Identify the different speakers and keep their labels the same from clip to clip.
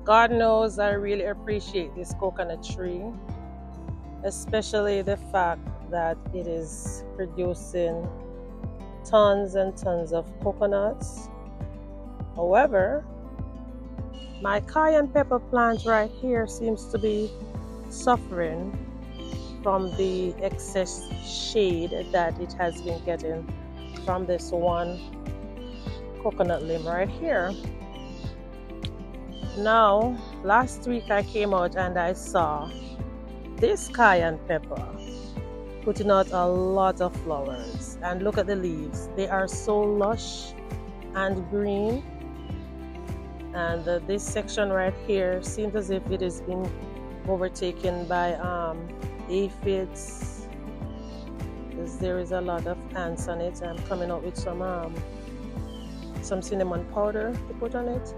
Speaker 1: God knows I really appreciate this coconut tree, especially the fact that it is producing tons and tons of coconuts. However, my cayenne pepper plant right here seems to be suffering from the excess shade that it has been getting from this one coconut limb right here. Now, last week I came out and I saw this cayenne pepper putting out a lot of flowers, and look at the leaves. They are so lush and green, and this section right here seems as if it is being overtaken by aphids, because there is a lot of ants on it. I'm coming out with some cinnamon powder to put on it.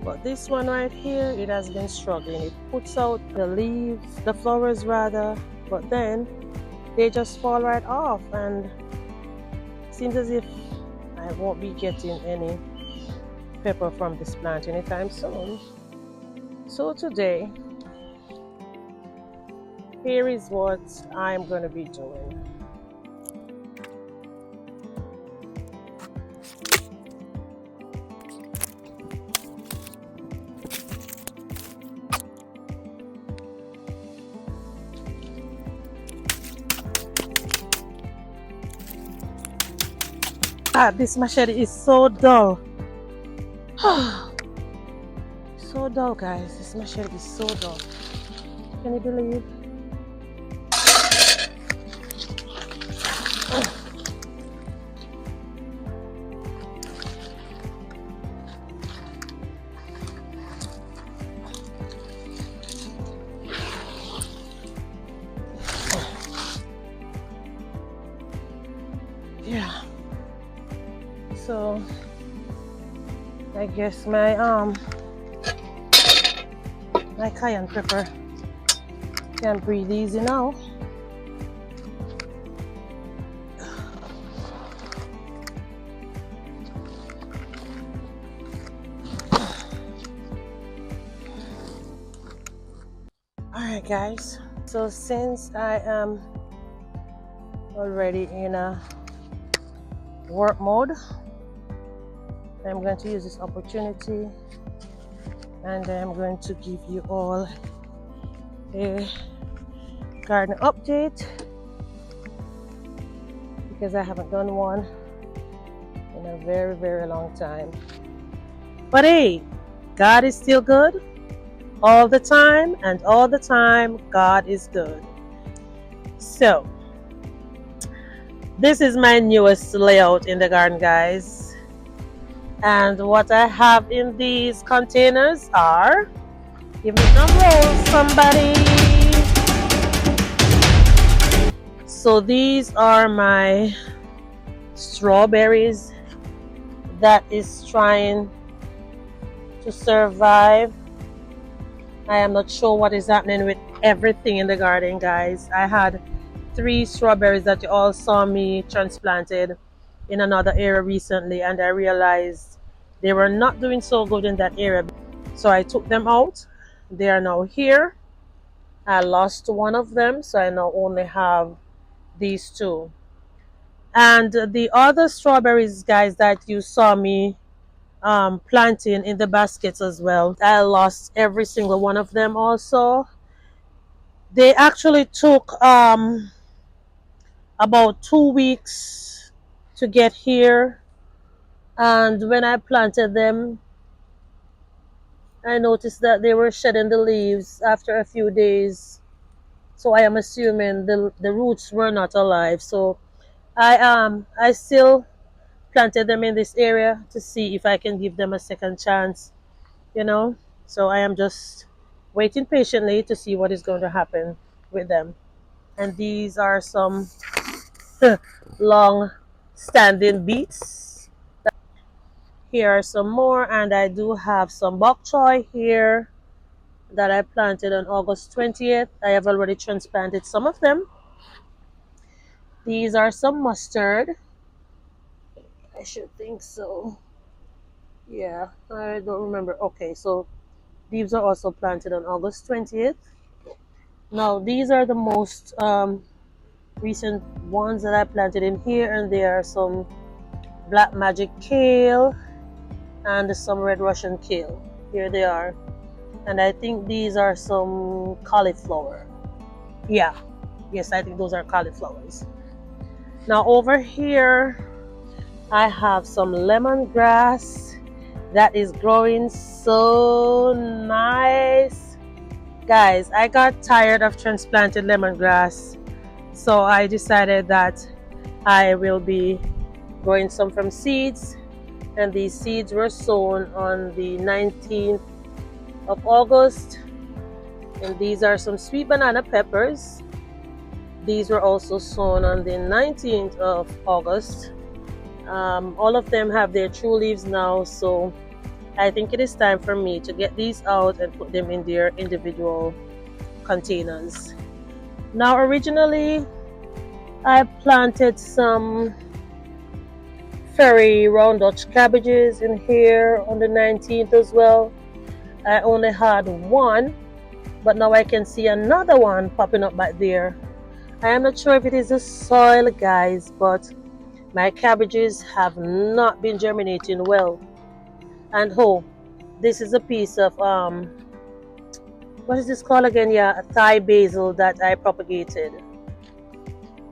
Speaker 1: But this one right here, it has been struggling. It puts out the leaves, the flowers rather, but then they just fall right off, and it seems as if I won't be getting any pepper from this plant anytime soon. So today, here is what I'm going to be doing. This machete is so dull. So dull, guys. This machete is so dull. Can you believe? Yeah. So I guess my cayenne pepper can breathe easy now. Alright guys, so since I am already in a work mode, I'm going to use this opportunity and I'm going to give you all a garden update, because I haven't done one in a very, very long time. But hey, God is still good all the time, and all the time God is good. So this is my newest layout in the garden, guys, and what I have in these containers are, give me some rolls, somebody. So these are my strawberries that is trying to survive. I am not sure what is happening with everything in the garden, guys. I had 3 strawberries that you all saw me transplanted in another area recently, and I realized they were not doing so good in that area. So I took them out. They are now here. I lost one of them, so I now only have these 2. And the other strawberries, guys, that you saw me planting in the baskets as well, I lost every single one of them also. They actually took about 2 weeks to get here, and when I planted them, I noticed that they were shedding the leaves after a few days. So I am assuming the roots were not alive. So I still planted them in this area to see if I can give them a second chance, you know. So I am just waiting patiently to see what is going to happen with them. And these are some long standing beets. Here are some more, and I do have some bok choy here that I planted on August 20th. I have already transplanted some of them. These are some mustard. I should think so. Yeah, I don't remember. Okay, so These are also planted on August 20th. Now these are the most recent ones that I planted in here, and there are some black magic kale and some red Russian kale. Here they are. And I think these are some cauliflower. Yeah, yes, I think those are cauliflowers. Now over here, I have some lemongrass that is growing so nice. Guys, I got tired of transplanted lemongrass, so I decided that I will be growing some from seeds, and these seeds were sown on the 19th of August. And these are some sweet banana peppers. These were also sown on the 19th of August. All of them have their true leaves now, so I think it is time for me to get these out and put them in their individual containers. Now originally I planted some fairy round Dutch cabbages in here on the 19th as well. I only had one, but now I can see another one popping up back there. I am not sure if it is the soil, guys, but my cabbages have not been germinating well. And oh, this is a piece of what is this called again? Yeah, a Thai basil that I propagated.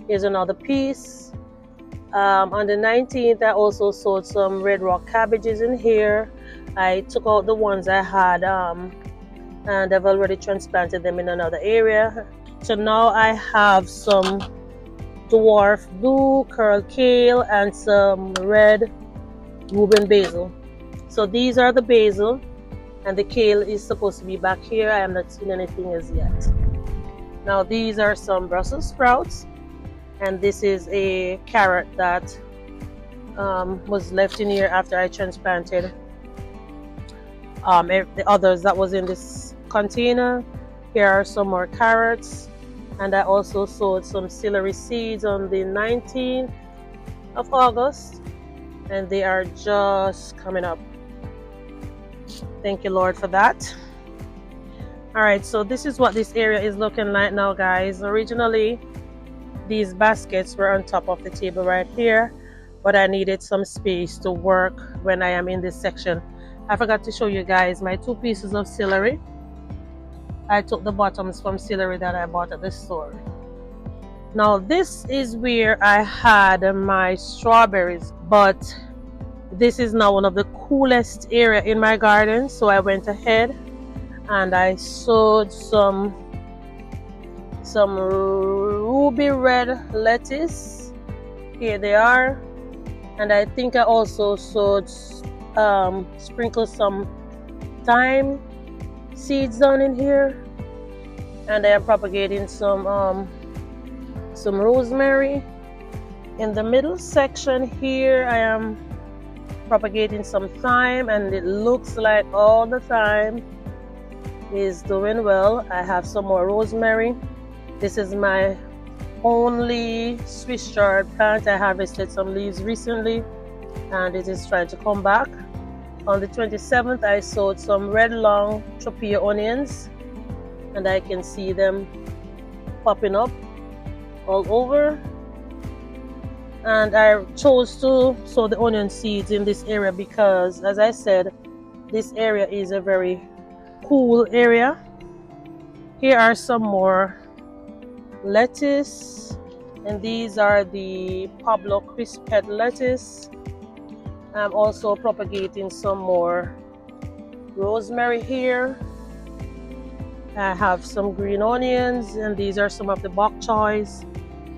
Speaker 1: Here's another piece. On the 19th, I also sowed some red rock cabbages in here. I took out the ones I had, and I've already transplanted them in another area. So now I have some dwarf blue curl kale and some red Reuben basil. So these are the basil, and the kale is supposed to be back here. I am not seeing anything as yet. Now these are some Brussels sprouts, and this is a carrot that was left in here after I transplanted the others that was in this container. Here are some more carrots, and I also sowed some celery seeds on the 19th of August, and they are just coming up. Thank you, Lord, for that. All right, so this is what this area is looking like now, guys. Originally these baskets were on top of the table right here, but I needed some space to work when I am in this section. I forgot to show you guys my 2 pieces of celery. I took the bottoms from celery that I bought at the store. Now this is where I had my strawberries, but this is now one of the coolest area in my garden, so I went ahead and I sowed some ruby red lettuce. Here they are. And I think I also sowed sprinkled some thyme seeds down in here, and I am propagating some rosemary. In the middle section here I am propagating some thyme, and it looks like all the thyme is doing well. I have some more rosemary. This is my only Swiss chard plant. I harvested some leaves recently, and it is trying to come back. On the 27th, I sowed some red long tortilla onions, and I can see them popping up all over. And I chose to sow the onion seeds in this area because, as I said, this area is a very cool area. Here are some more lettuce, and these are the Pablo crisp head lettuce. I'm also propagating some more rosemary here. I have some green onions, and these are some of the bok choys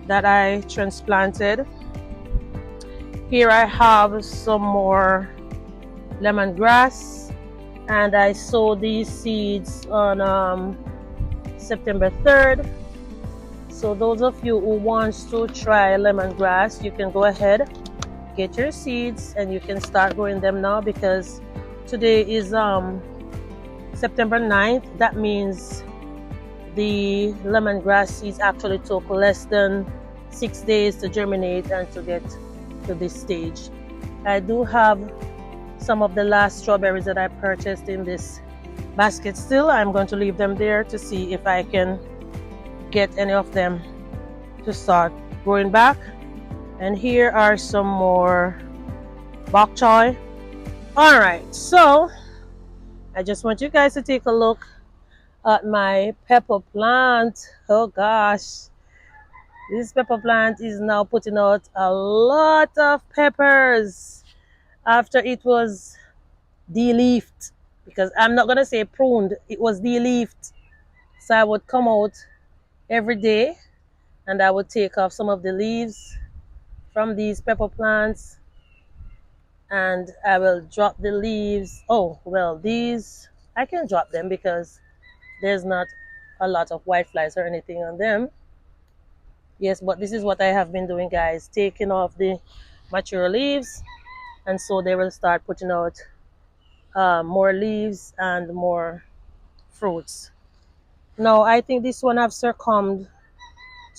Speaker 1: that I transplanted. Here I have some more lemongrass, and I sowed these seeds on September 3rd. So those of you who want to try lemongrass, you can go ahead, get your seeds, and you can start growing them now, because today is September 9th. That means the lemongrass seeds actually took less than 6 days to germinate and to get to this stage. I do have some of the last strawberries that I purchased in this basket still. I'm going to leave them there to see if I can get any of them to start growing back. And here are some more bok choy. All right, so I just want you guys to take a look at my pepper plant. Oh gosh, this pepper plant is now putting out a lot of peppers after it was de-leafed, because I'm not gonna say pruned, it was de-leafed. So I would come out every day and I would take off some of the leaves from these pepper plants and I will drop the leaves. Oh, well, these I can drop them because there's not a lot of whiteflies or anything on them. Yes, but this is what I have been doing, guys, taking off the mature leaves, and so they will start putting out more leaves and more fruits. Now, I think this one have succumbed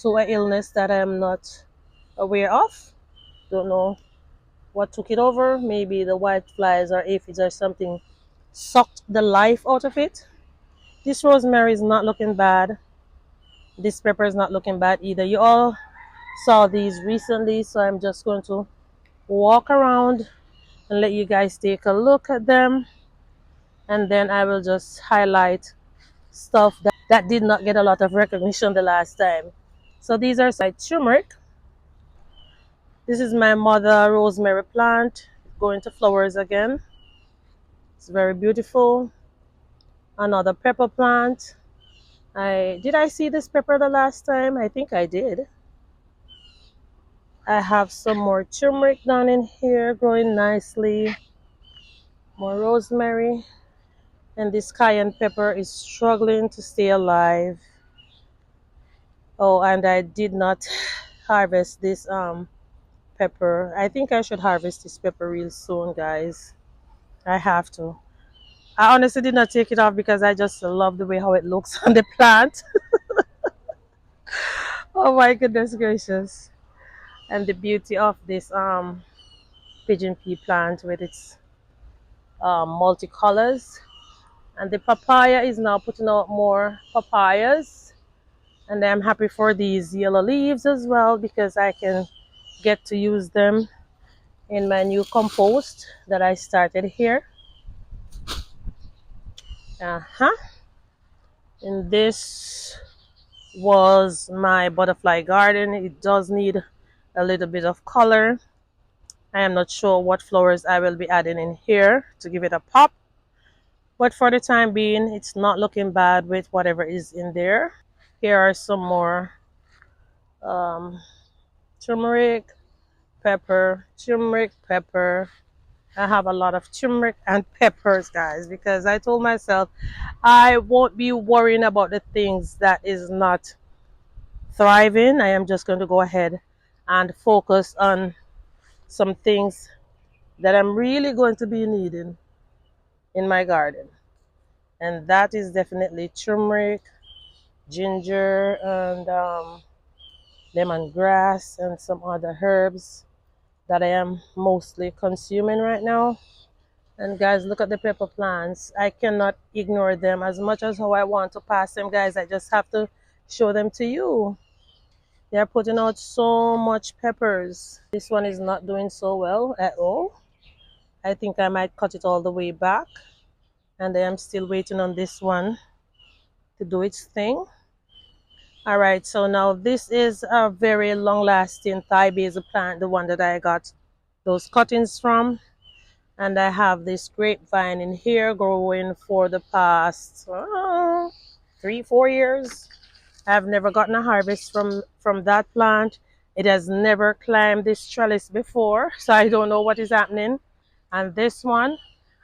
Speaker 1: to an illness that I am not aware of. Don't know what took it over. Maybe the white flies or aphids or something sucked the life out of it. This rosemary is not looking bad. This pepper is not looking bad either. You all saw these recently, so I'm just going to walk around and let you guys take a look at them, and then I will just highlight stuff that did not get a lot of recognition the last time. So these are my turmeric. This is my mother rosemary plant going to flowers again. It's very beautiful. Another pepper plant. I see this pepper the last time? I think I did. I have some more turmeric down in here growing nicely. More rosemary. And this cayenne pepper is struggling to stay alive. Oh, and I did not harvest this pepper. I think I should harvest this pepper real soon, guys. I have to. I honestly did not take it off because I just love the way how it looks on the plant. Oh my goodness gracious. And the beauty of this pigeon pea plant with its multicolors. And the papaya is now putting out more papayas. And I'm happy for these yellow leaves as well because I can get to use them in my new compost that I started here. Uh-huh. And this was my butterfly garden. It does need a little bit of color. I am not sure what flowers I will be adding in here to give it a pop. But for the time being, it's not looking bad with whatever is in there. Here are some more um, turmeric, pepper, turmeric, pepper. I have a lot of turmeric and peppers, guys, because I told myself I won't be worrying about the things that is not thriving. I am just going to go ahead and focus on some things that I'm really going to be needing in my garden. And that is definitely turmeric, ginger, and lemongrass, and some other herbs that I am mostly consuming right now. And guys, look at the pepper plants. I cannot ignore them as much as how I want to pass them, guys. I just have to show them to you. They're putting out so much peppers. This one is not doing so well at all. I think I might cut it all the way back. And I am still waiting on this one to do its thing. All right, so now this is a very long-lasting Thai basil plant, the one that I got those cuttings from. And I have this grapevine in here growing for the past 3-4 years. I've never gotten a harvest from that plant. It has never climbed this trellis before, so I don't know what is happening. And this one,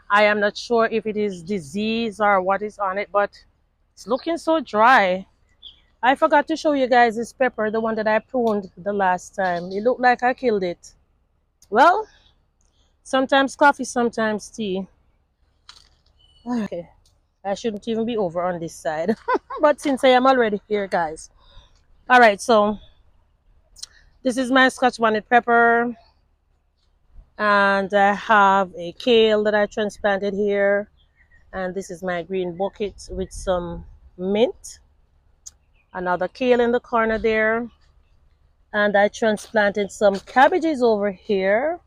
Speaker 1: I am not sure if it is disease or what is on it, but it's looking so dry. I forgot to show you guys this pepper, the one that I pruned the last time. It looked like I killed it. Well, sometimes coffee, sometimes tea. Okay, I shouldn't even be over on this side. But since I am already here, guys. All right, so this is my Scotch bonnet pepper. And I have a kale that I transplanted here. And this is my green bucket with some mint. Another kale in the corner there. And I transplanted some cabbages over here.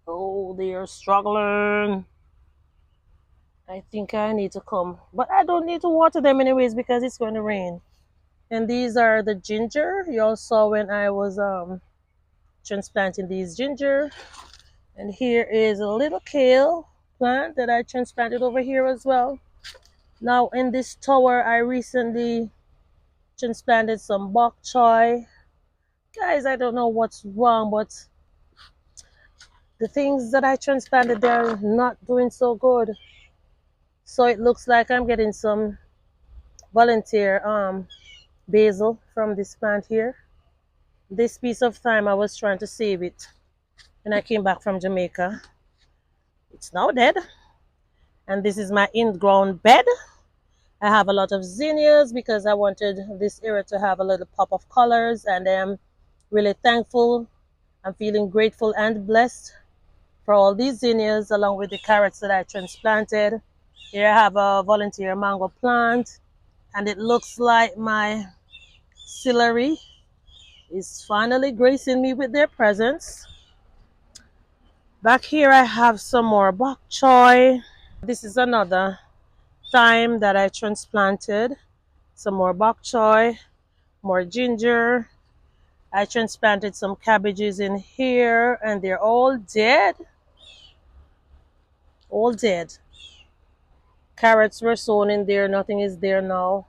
Speaker 1: Oh, they are struggling. I think I need to come, but I don't need to water them anyways because it's going to rain. And these are the ginger you all saw when I was transplanting these ginger. And here is a little kale plant that I transplanted over here as well. Now in this tower, I recently transplanted some bok choy. Guys, I don't know what's wrong, but the things that I transplanted, they're not doing so good. So it looks like I'm getting some volunteer basil from this plant here. This piece of thyme, I was trying to save it when I came back from Jamaica. It's now dead. And this is my in-ground bed. I have a lot of zinnias because I wanted this area to have a little pop of colors, and I'm really thankful. I'm feeling grateful and blessed for all these zinnias along with the carrots that I transplanted. Here I have a volunteer mango plant, and it looks like my celery is finally gracing me with their presence. Back here I have some more bok choy. This is another thyme that I transplanted. Some more bok choy, more ginger. I transplanted some cabbages in here and they're all dead. All dead. Carrots were sown in there, nothing is there now.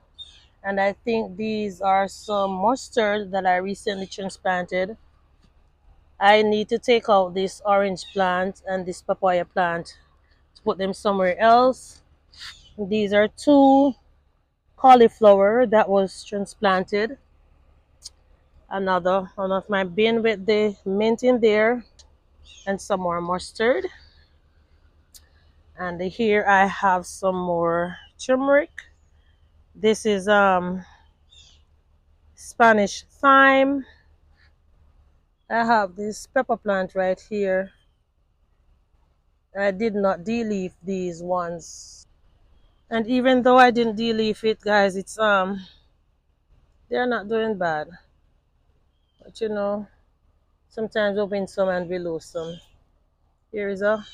Speaker 1: And I think these are some mustard that I recently transplanted. I need to take out this orange plant and this papaya plant to put them somewhere else. These are two cauliflower that was transplanted. Another one of my bin with the mint in there and some more mustard. And here I have some more turmeric. This is Spanish thyme. I have this pepper plant right here. I did not de-leaf these ones. And even though I didn't de-leaf it, guys, it's they're not doing bad. But you know, sometimes we win some and we lose some. Here is a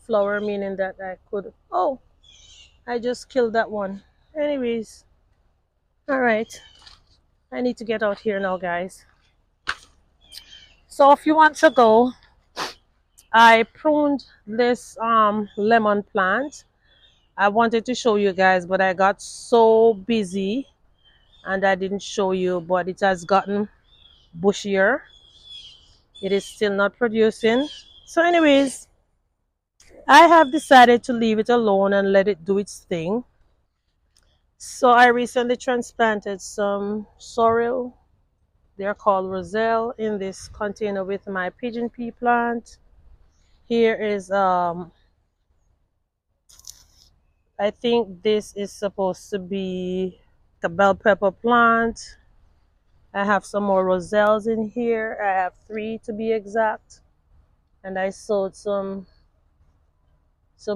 Speaker 1: flower, meaning that I could, oh, I just killed that one. Anyways, all right. I need to get out here now, guys. So a few months ago, I pruned this lemon plant. I wanted to show you guys, but I got so busy and I didn't show you, but it has gotten bushier. It is still not producing. So anyways, I have decided to leave it alone and let it do its thing. So I recently transplanted some sorrel. They're called roselle in this container with my pigeon pea plant. Here is I think this is supposed to be a bell pepper plant. I have some more roselles in here. I have 3 to be exact. And I sowed some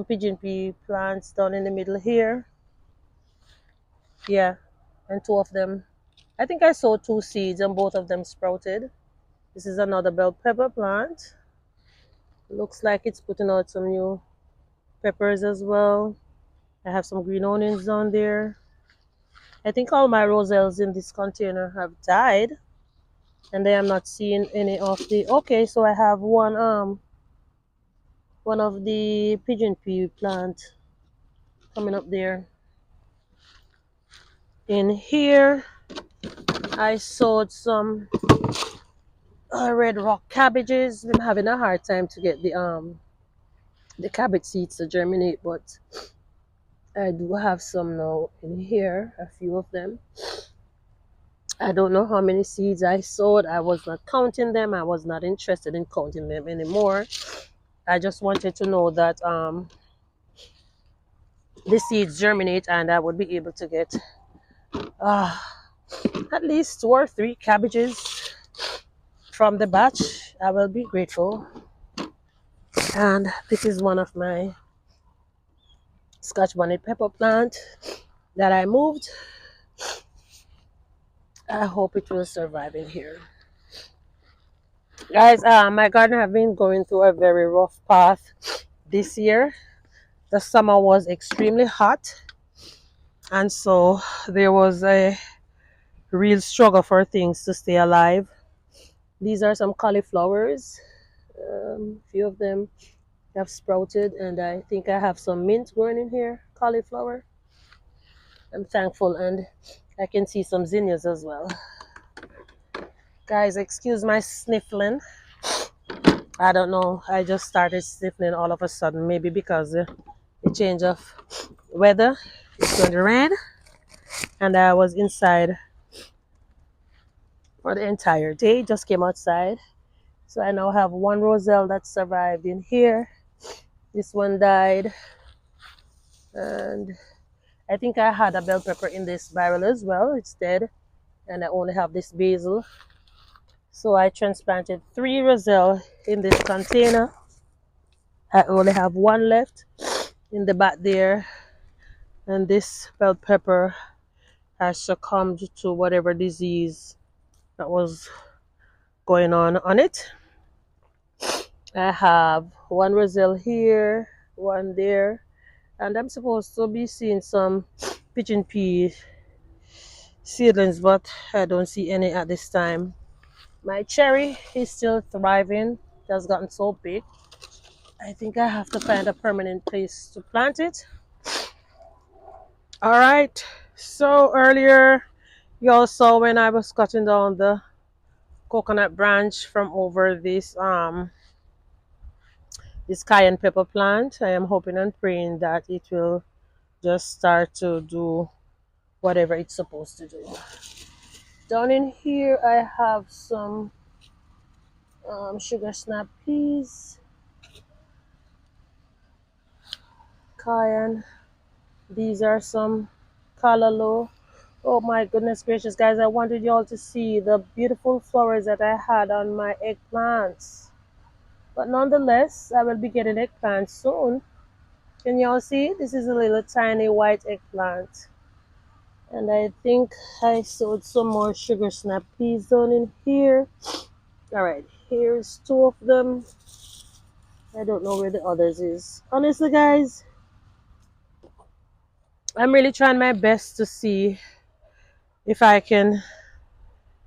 Speaker 1: pigeon pea plants down in the middle here. Yeah, and 2 of them. I think I sowed 2 seeds and both of them sprouted. This is another bell pepper plant. Looks like it's putting out some new peppers as well. I have some green onions down there. I think all my roselles in this container have died. And I am not seeing any of the, okay, so I have one of the pigeon pea plant coming up there. In here I sowed some red rock cabbages. I'm having a hard time to get the cabbage seeds to germinate, but I do have some now in here, a few of them. I don't know how many seeds I sowed. I was not counting them. I was not interested in counting them anymore. I just wanted to know that the seeds germinate and I would be able to get at least 2 or 3 cabbages from the batch. I will be grateful. And this is one of my Scotch bonnet pepper plant that I moved. I hope it will survive in here. Guys, my garden have been going through a very rough path this year. The summer was extremely hot, and so there was a real struggle for things to stay alive. These are some cauliflowers. A few of them have sprouted, and I think I have some mint growing in here, cauliflower. I'm thankful, and I can see some zinnias as well. Guys, excuse my sniffling. I don't know. I just started sniffling all of a sudden, maybe because the change of weather. It's going to rain, and I was inside for the entire day. Just came outside, so I now have one roselle that survived in here. This one died, and I think I had a bell pepper in this barrel as well. It's dead, and I only have this basil. So I transplanted 3 roselle in this container. I only have one left in the back there, and this bell pepper has succumbed to whatever disease that was going on it. I have one roselle here, one there, and I'm supposed to be seeing some pigeon pea seedlings, but I don't see any at this time. My cherry is still thriving. It has gotten so big. I think I have to find a permanent place to plant it. All right. So earlier, you all saw when I was cutting down the coconut branch from over this cayenne pepper plant. I am hoping and praying that it will just start to do whatever it's supposed to do. Down in here, I have some sugar snap peas, cayenne. These are some callaloo. Oh my goodness gracious, guys, I wanted y'all to see the beautiful flowers that I had on my eggplants. But nonetheless, I will be getting eggplants soon. Can y'all see? This is a little tiny white eggplant. And I think I sowed some more sugar snap peas down in here. Alright, here's 2 of them. I don't know where the others is. Honestly, guys, I'm really trying my best to see if I can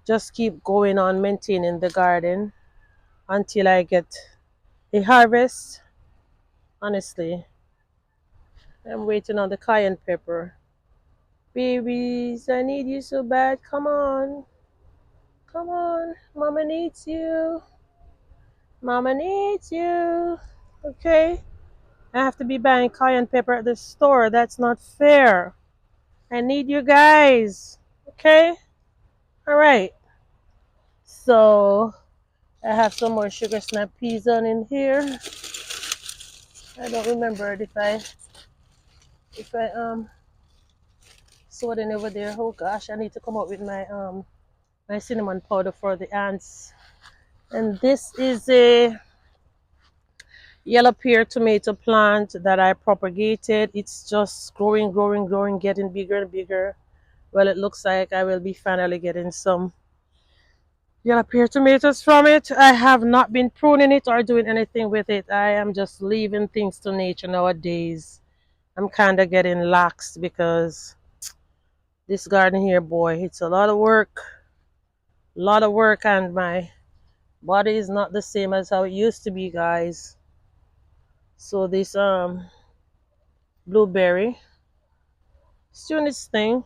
Speaker 1: just keep going on maintaining the garden until I get a harvest. Honestly, I'm waiting on the cayenne pepper. Babies, I need you so bad. Come on. Come on. Mama needs you. Mama needs you. Okay? I have to be buying cayenne pepper at the store. That's not fair. I need you guys. Okay? Alright. So, I have some more sugar snap peas on in here. I don't remember if I sewed any over there. Oh gosh, I need to come up with my cinnamon powder for the ants. And this is a yellow pear tomato plant that I propagated. It's just growing, growing, growing, getting bigger and bigger. Well, it looks like I will be finally getting some yellow pear tomatoes from it. I have not been pruning it or doing anything with it. I am just leaving things to nature nowadays. I'm kind of getting lax because this garden here, boy, it's a lot of work. A lot of work, and my body is not the same as how it used to be, guys. So this blueberry is doing its thing.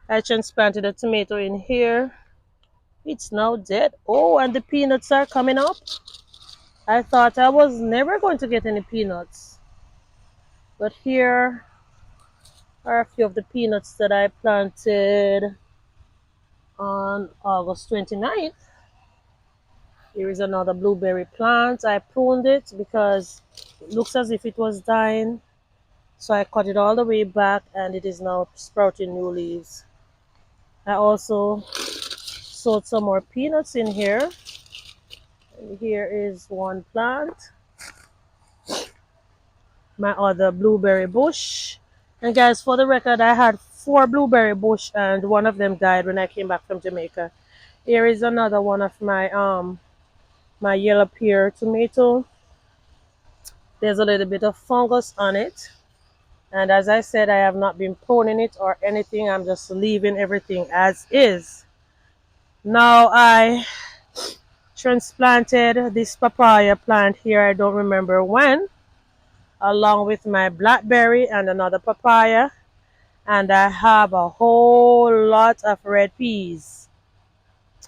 Speaker 1: I transplanted a tomato in here. It's now dead. Oh, and the peanuts are coming up. I thought I was never going to get any peanuts. But here are a few of the peanuts that I planted on August 29th. Here is another blueberry plant. I pruned it because it looks as if it was dying. So I cut it all the way back, and it is now sprouting new leaves. I also sowed some more peanuts in here. And here is one plant. My other blueberry bush. And guys, for the record, I had four blueberry bush and one of them died when I came back from Jamaica. Here is another one of my yellow pear tomato. There's a little bit of fungus on it. And as I said, I have not been pruning it or anything. I'm just leaving everything as is. Now I transplanted this papaya plant here, I don't remember when, along with my blackberry and another papaya. And I have a whole lot of red peas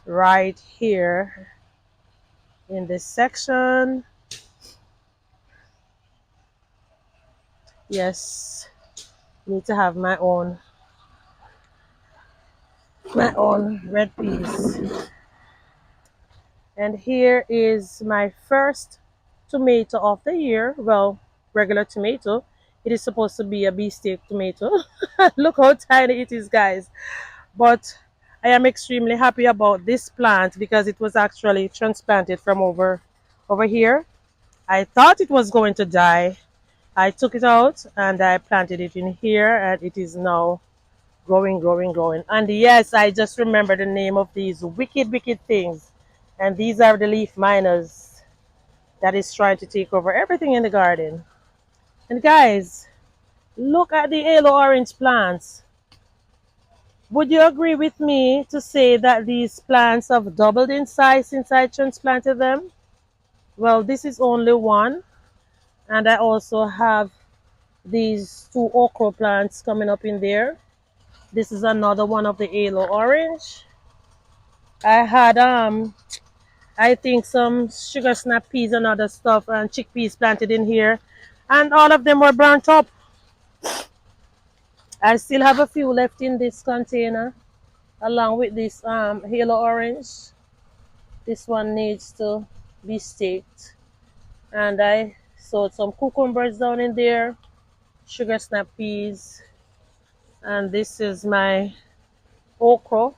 Speaker 1: right here in this section. Yes, need to have my own red peas. And here is my first tomato of the year. Well, regular tomato. It is supposed to be a beefsteak tomato. Look how tiny it is, guys. But I am extremely happy about this plant because it was actually transplanted from over here. I thought it was going to die. I took it out and I planted it in here and it is now growing, growing, growing. And yes, I just remember the name of these wicked, wicked things. And these are the leaf miners that is trying to take over everything in the garden. And guys, look at the yellow orange plants. Would you agree with me to say that these plants have doubled in size since I transplanted them? Well, this is only one. And I also have these two okra plants coming up in there. This is another one of the yellow orange. I had I think some sugar snap peas and other stuff and chickpeas planted in here, and all of them were burnt up. I still have a few left in this container along with this yellow orange. This one needs to be staked. And I sowed some cucumbers down in there, sugar snap peas, and this is my okra.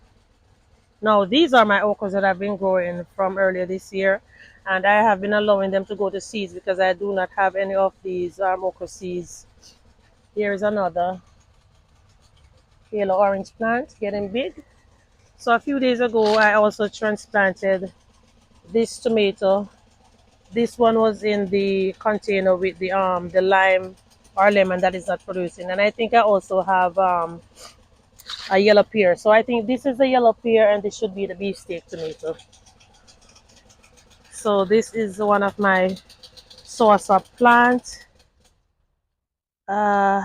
Speaker 1: Now these are my okras that I've been growing from earlier this year, and I have been allowing them to go to seeds because I do not have any of these okra seeds. Here is another yellow orange plant getting big. So a few days ago I also transplanted this tomato. This one was in the container with the lime or lemon that is not producing, and I think I also have a yellow pear. So I think this is the yellow pear and this should be the beefsteak tomato. So this is one of my saucer plant. Uh,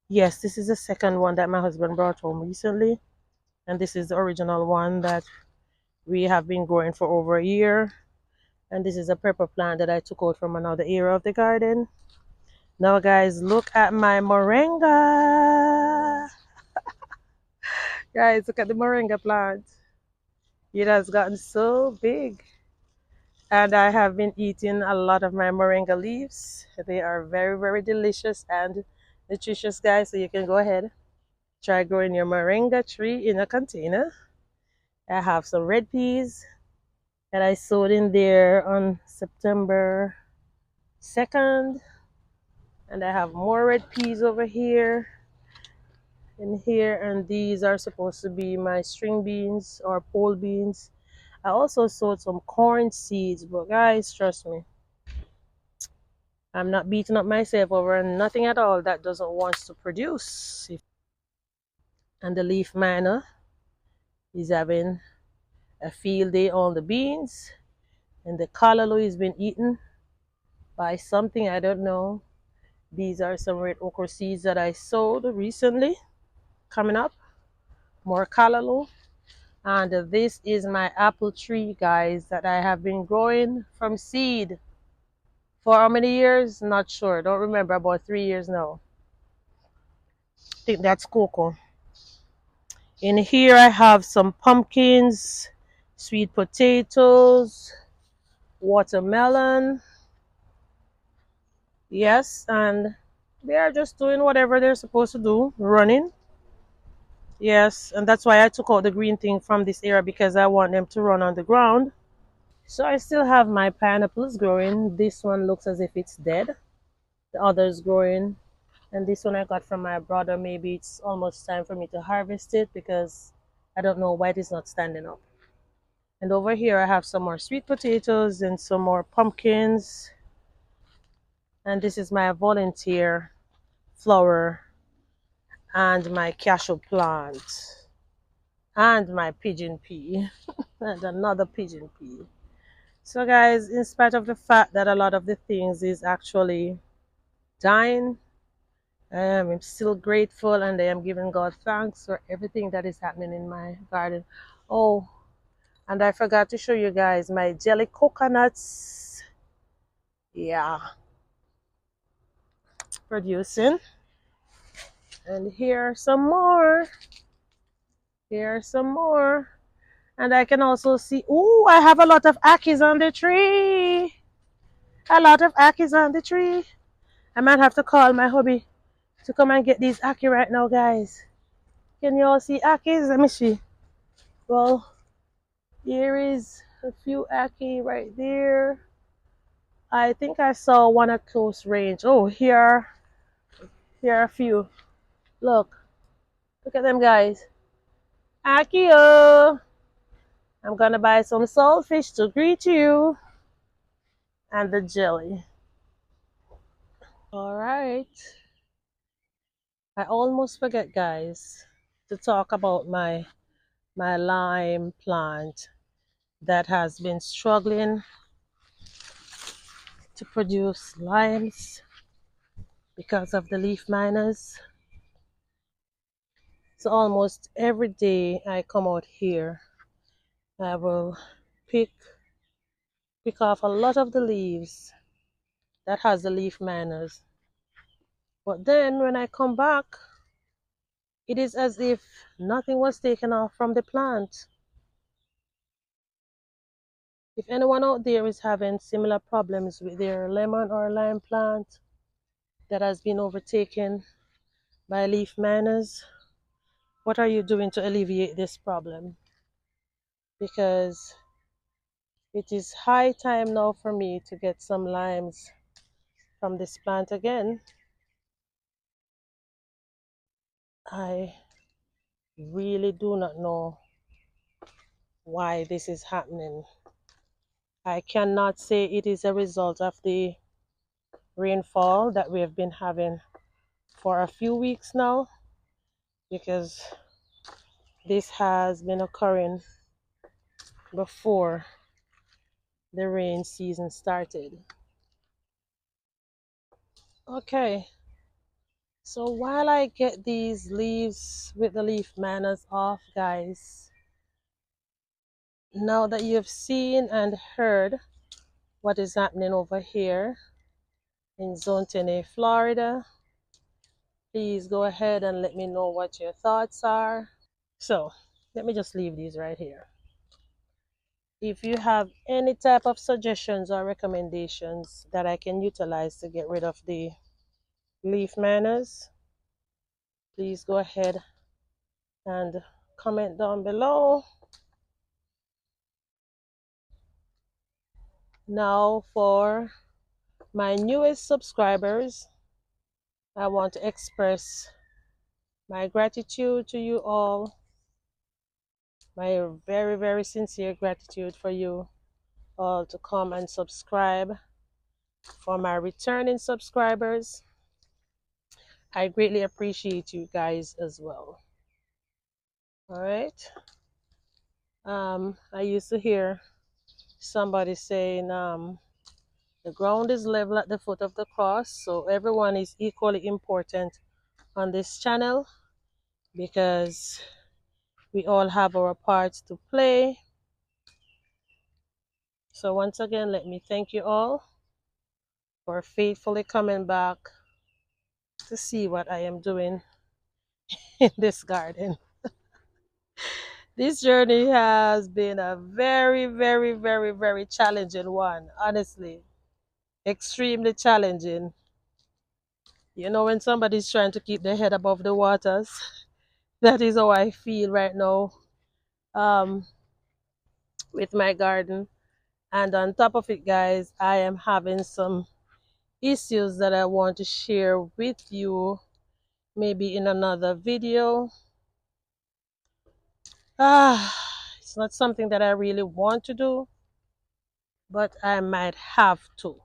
Speaker 1: yes, this is the second one that my husband brought home recently, and this is the original one that we have been growing for over a year. And this is a pepper plant that I took out from another area of the garden. Now, guys, look at my moringa. Guys, look at the moringa plant. It has gotten so big. And I have been eating a lot of my moringa leaves. They are very, very delicious and nutritious, guys. So you can go ahead, try growing your moringa tree in a container. I have some red peas that I sowed in there on September 2nd. And I have more red peas over here in here. And these are supposed to be my string beans or pole beans. I also sowed some corn seeds, but guys, trust me, I'm not beating up myself over nothing at all that doesn't want to produce. And the leaf miner is having a field day on the beans. And the callaloo has been eaten by something, I don't know. These are some red okra seeds that I sowed recently. Coming up, more callaloo. And this is my apple tree, guys, that I have been growing from seed for how many years? Not sure. Don't remember. About 3 years now. I think that's cocoa. In here I have some pumpkins, sweet potatoes, watermelon. Yes, and they are just doing whatever they're supposed to do, running. Yes, and that's why I took out the green thing from this area because I want them to run on the ground. So I still have my pineapples growing. This one looks as if it's dead. The others growing And this one I got from my brother. Maybe it's almost time for me to harvest it because I don't know why it is not standing up. And over here I have some more sweet potatoes and some more pumpkins. And this is my volunteer flower and my cashew plant and my pigeon pea and another pigeon pea. So guys, in spite of the fact that a lot of the things is actually dying, I am still grateful and I am giving God thanks for everything that is happening in my garden. Oh, and I forgot to show you guys my jelly coconuts. Yeah, producing. And here are some more. Here are some more. And I can also see, oh, I have a lot of akis on the tree. A lot of akis on the tree. I might have to call my hubby to come and get these aki right now, guys. Can you all see akis? Let me see. Well, here is a few aki right there. I think I saw one at close range. Oh, here are a few. Look at them, guys. Akio! I'm gonna buy some saltfish to greet you and the jelly. All right. I almost forget, guys, to talk about my lime plant that has been struggling to produce limes because of the leaf miners. So almost every day I come out here, I will pick pick off a lot of the leaves that has the leaf miners. But then when I come back, it is as if nothing was taken off from the plant. If anyone out there is having similar problems with their lemon or lime plant that has been overtaken by leaf miners, what are you doing to alleviate this problem? Because it is high time now for me to get some limes from this plant again. I really do not know why this is happening. I cannot say it is a result of the rainfall that we have been having for a few weeks now, because this has been occurring before the rain season started. Okay, so while I get these leaves with the leaf manners off, guys, now that you've seen and heard what is happening over here in Zone 10A, Florida, please go ahead and let me know what your thoughts are. So let me just leave these right here. If you have any type of suggestions or recommendations that I can utilize to get rid of the leaf manners, please go ahead and comment down below. Now for my newest subscribers, I want to express my gratitude to you all, my very, very sincere gratitude for you all to come and subscribe. For my returning subscribers, I greatly appreciate you guys as well. All right. I used to hear somebody saying, the ground is level at the foot of the cross, so everyone is equally important on this channel because we all have our parts to play. So once again, let me thank you all for faithfully coming back to see what I am doing in this garden. This journey has been a very, very, very, very challenging one, honestly. Extremely challenging. You know, when somebody's trying to keep their head above the waters, that is how I feel right now, um, with my garden. And on top of it, guys, I am having some issues that I want to share with you, maybe in another video. It's not something that I really want to do, but I might have to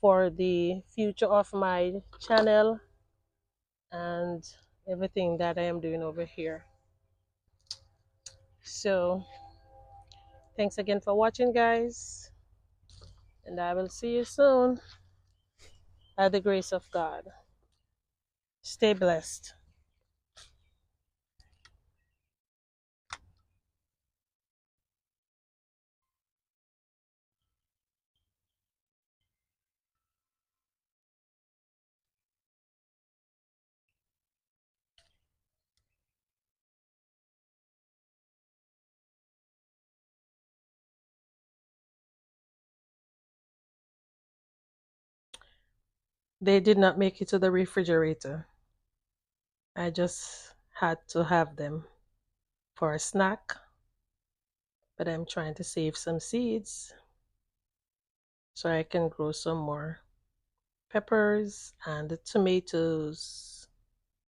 Speaker 1: for the future of my channel and everything that I am doing over here. So, thanks again for watching, guys, and I will see you soon by the grace of God. Stay blessed. They did not make it to the refrigerator. I just had to have them for a snack, but I'm trying to save some seeds so I can grow some more peppers and tomatoes.